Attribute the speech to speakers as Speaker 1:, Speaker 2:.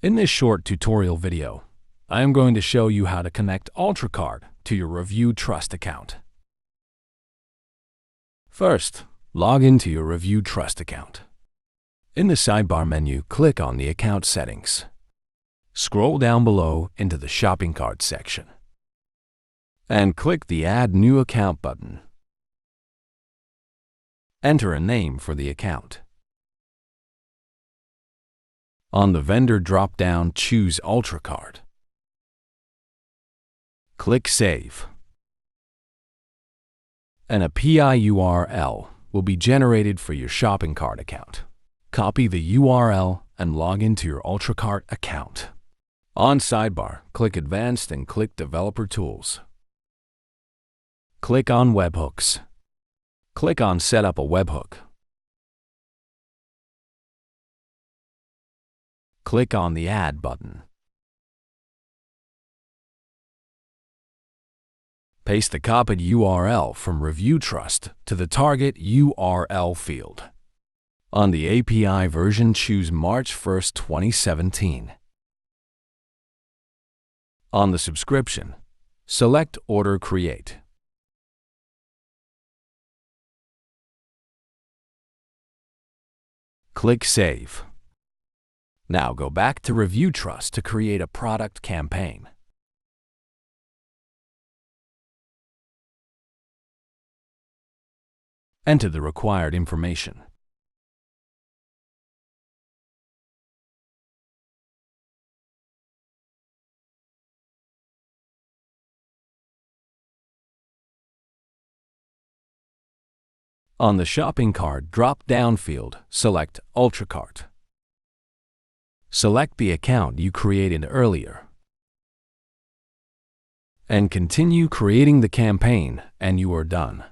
Speaker 1: In this short tutorial video, I am going to show you how to connect UltraCart to your Review Trust account. First, log into your Review Trust account. In the sidebar menu, click on the Account Settings. Scroll down below into the Shopping Cart section and click the Add New Account button. Enter a name for the account. On the Vendor drop-down, choose UltraCart. Click Save. And a PI URL will be generated for your shopping cart account. Copy the URL and log into your UltraCart account. On Sidebar, click Advanced and click Developer Tools. Click on Webhooks. Click on Set up a webhook. Click on the Add button. Paste the copied URL from Review Trust to the target URL field. On the API version, choose March 1st, 2017. On the subscription, select Order Create. Click Save. Now go back to Review Trust to create a product campaign. Enter the required information. On the Shopping Cart drop-down field, select UltraCart. Select the account you created earlier and continue creating the campaign, and you are done.